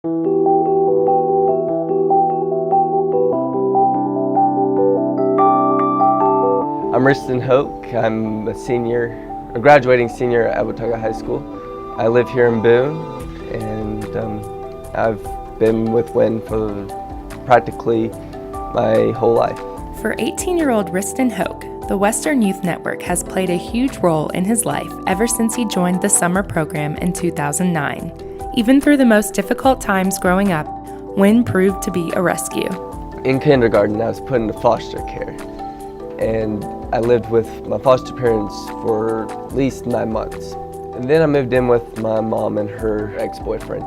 I'm Wriston. I'm a graduating senior at Watauga High School. I live here in Boone, and I've been with WIN for practically my whole life. For 18-year-old Wriston Hoke, the Western Youth Network has played a huge role in his life ever since he joined the summer program in 2009. Even through the most difficult times growing up, WIN proved to be a rescue. In kindergarten, I was put into foster care, and I lived with my foster parents for at least 9 months. And then I moved in with my mom and her ex-boyfriend.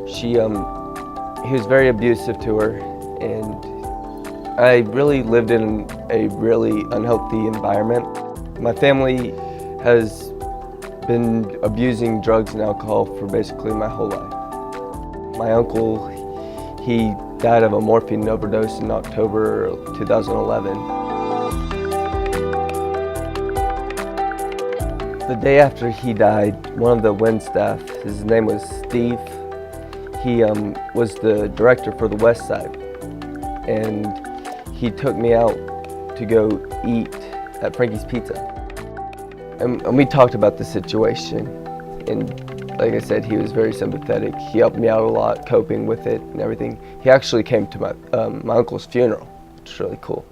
He was very abusive to her, and I really lived in a really unhealthy environment. My family has been abusing drugs and alcohol for basically my whole life. My uncle, he died of a morphine overdose in October of 2011. The day after he died, one of the WIN staff, his name was Steve, he was the director for the West Side, and he took me out to go eat at Frankie's Pizza. And we talked about the situation, and like I said, he was very sympathetic. He helped me out a lot, coping with it and everything. He actually came to my uncle's funeral, which is really cool.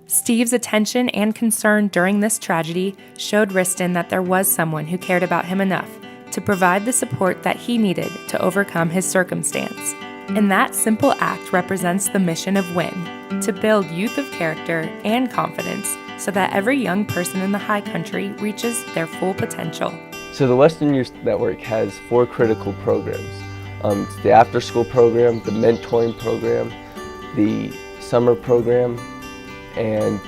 Steve's attention and concern during this tragedy showed Wriston that there was someone who cared about him enough to provide the support that he needed to overcome his circumstance. And that simple act represents the mission of WIN, to build youth of character and confidence so that every young person in the high country reaches their full potential. So the Western Youth Network has 4 critical programs. It's the after-school program, the mentoring program, the summer program, and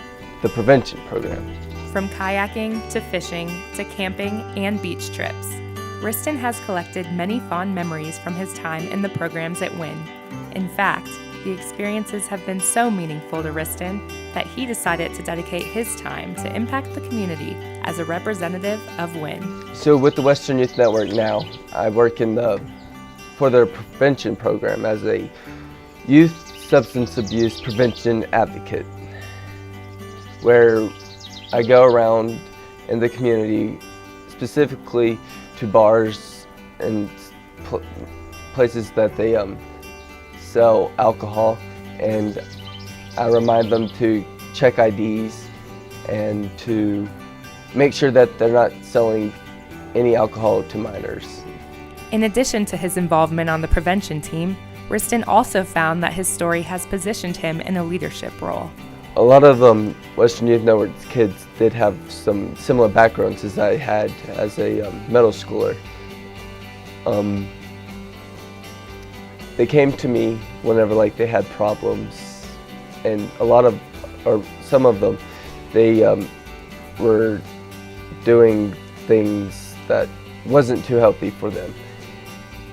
the prevention program. From kayaking to fishing to camping and beach trips, Wriston has collected many fond memories from his time in the programs at WIN. In fact, the experiences have been so meaningful to Wriston that he decided to dedicate his time to impact the community as a representative of WIN. So with the Western Youth Network now, I work for their prevention program as a youth substance abuse prevention advocate, where I go around in the community, specifically to bars and places that they sell alcohol, and I remind them to check IDs and to make sure that they're not selling any alcohol to minors. In addition to his involvement on the prevention team, Wriston also found that his story has positioned him in a leadership role. A lot of Western Youth Network's kids did have some similar backgrounds as I had as a middle schooler. They came to me whenever they had problems, and some of them, they were doing things that wasn't too healthy for them.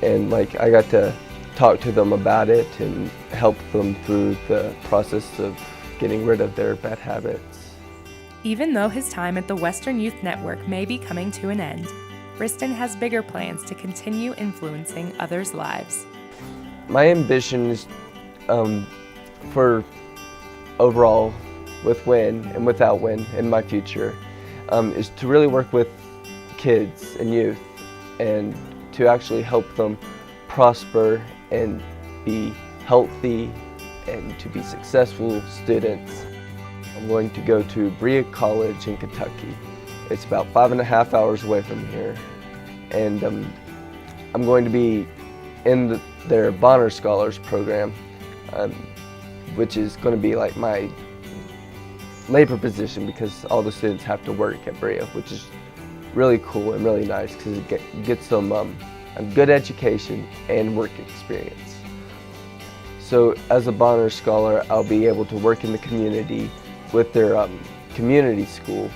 And I got to talk to them about it and help them through the process of getting rid of their bad habits. Even though his time at the Western Youth Network may be coming to an end, Wriston has bigger plans to continue influencing others' lives. My ambition is for overall, with WIN and without WIN in my future, is to really work with kids and youth and to actually help them prosper and be healthy and to be successful students. I'm going to go to Brea College in Kentucky. It's about 5.5 hours away from here, and I'm going to be in their Bonner Scholars program, which is going to be my labor position because all the students have to work at Brea, which is really cool and really nice because it gets them a good education and work experience. So as a Bonner Scholar, I'll be able to work in the community with their community school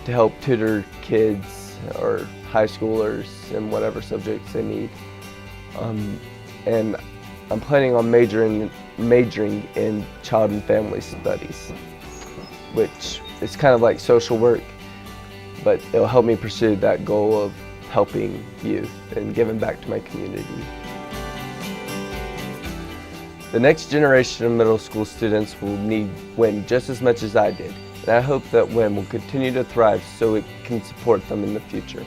to help tutor kids or high schoolers in whatever subjects they need. And I'm planning on majoring in child and family studies, which is kind of like social work, but it'll help me pursue that goal of helping youth and giving back to my community. The next generation of middle school students will need WIN just as much as I did, and I hope that WIN will continue to thrive so it can support them in the future.